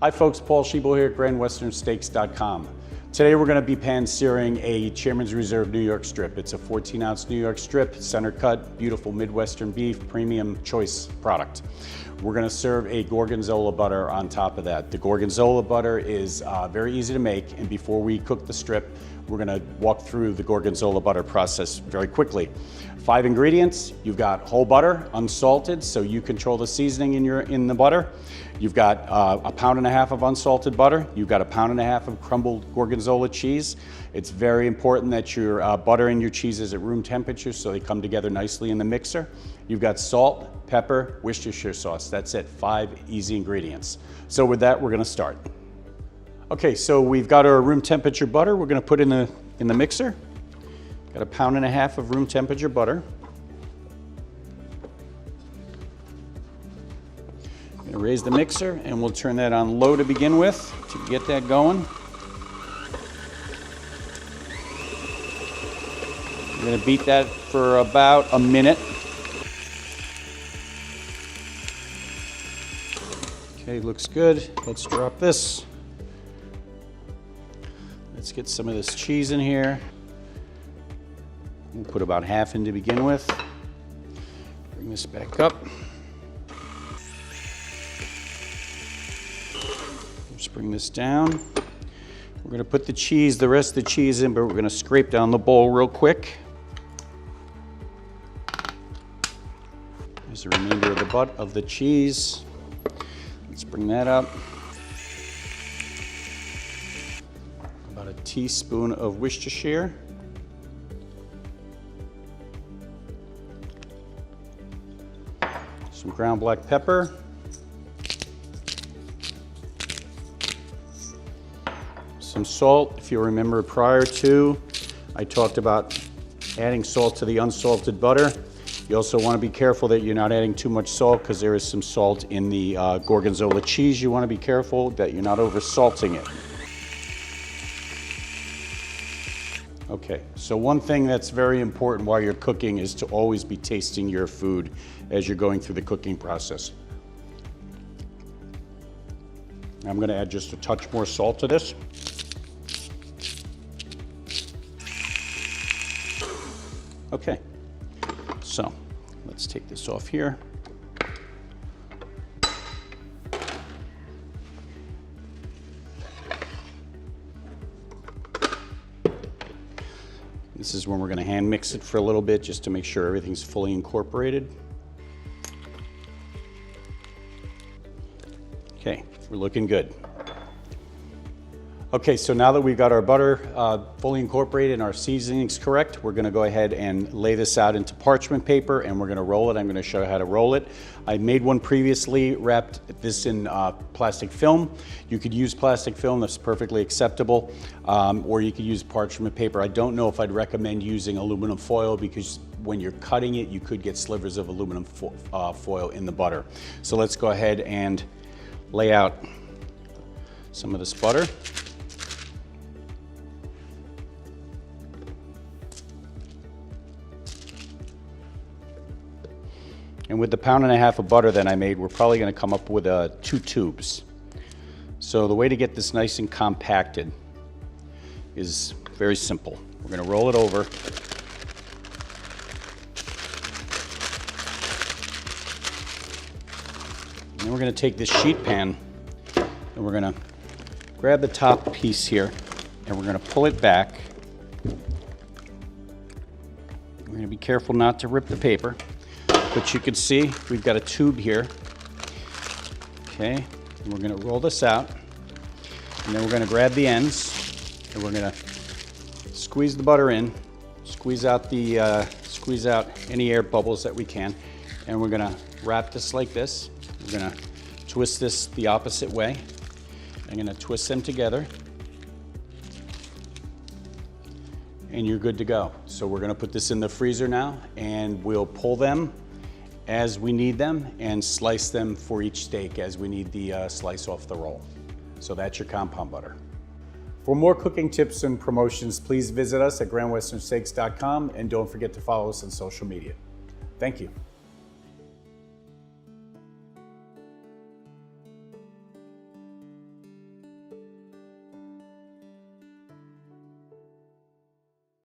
Hi folks, Paul Schieble here at GrandWesternSteaks.com. Today we're going to be pan searing a Chairman's Reserve New York strip. It's a 14-ounce New York strip, center cut, beautiful Midwestern beef, premium choice product. We're going to serve a Gorgonzola butter on top of that. The Gorgonzola butter is very easy to make, and before we cook the strip, we're going to walk through the Gorgonzola butter process very quickly. 5 ingredients. You've got whole butter, unsalted, so you control the seasoning in the butter. You've got 1.5 pounds of unsalted butter. You've got 1.5 pounds of crumbled Gorgonzola cheese. It's very important that your butter and your cheese is at room temperature so they come together nicely in the mixer. You've got salt, pepper, Worcestershire sauce. That's it, 5 easy ingredients. So with that, we're gonna start. Okay, so we've got our room temperature butter. We're gonna put in the mixer. Got 1.5 pounds of room temperature butter. I'm gonna raise the mixer and we'll turn that on low to begin with to get that going. I'm gonna beat that for about a minute. Okay, looks good. Let's drop this. Let's get some of this cheese in here. We'll put about half in to begin with. Bring this back up. Just bring this down. We're gonna put the rest of the cheese in, but we're gonna scrape down the bowl real quick. There's the remainder of the cheese. Let's bring that up. About a teaspoon of Worcestershire. Some ground black pepper. Some salt. If you remember prior to, I talked about adding salt to the unsalted butter. You also want to be careful that you're not adding too much salt because there is some salt in the Gorgonzola cheese. You want to be careful that you're not over salting it. Okay, so one thing that's very important while you're cooking is to always be tasting your food as you're going through the cooking process. I'm going to add just a touch more salt to this. Okay, so let's take this off here. This is when we're going to hand mix it for a little bit just to make sure everything's fully incorporated. Okay, we're looking good. Okay, so now that we've got our butter fully incorporated and our seasoning's correct, we're gonna go ahead and lay this out into parchment paper and we're gonna roll it. I'm gonna show you how to roll it. I made one previously, wrapped this in plastic film. You could use plastic film, that's perfectly acceptable, or you could use parchment paper. I don't know if I'd recommend using aluminum foil because when you're cutting it, you could get slivers of aluminum foil in the butter. So let's go ahead and lay out some of this butter. And with the 1.5 pounds of butter that I made, we're probably gonna come up with 2 tubes. So the way to get this nice and compacted is very simple. We're gonna roll it over. And then we're gonna take this sheet pan and we're gonna grab the top piece here and we're gonna pull it back. We're gonna be careful not to rip the paper. But you can see we've got a tube here. Okay, and we're gonna roll this out. And then we're gonna grab the ends and we're gonna squeeze the butter in, squeeze out any air bubbles that we can. And we're gonna wrap this like this. We're gonna twist this the opposite way. I'm gonna twist them together. And you're good to go. So we're gonna put this in the freezer now and we'll pull them as we need them and slice them for each steak as we need the slice off the roll. So that's your compound butter. For more cooking tips and promotions, please visit us at GrandWesternSteaks.com and don't forget to follow us on social media. Thank you.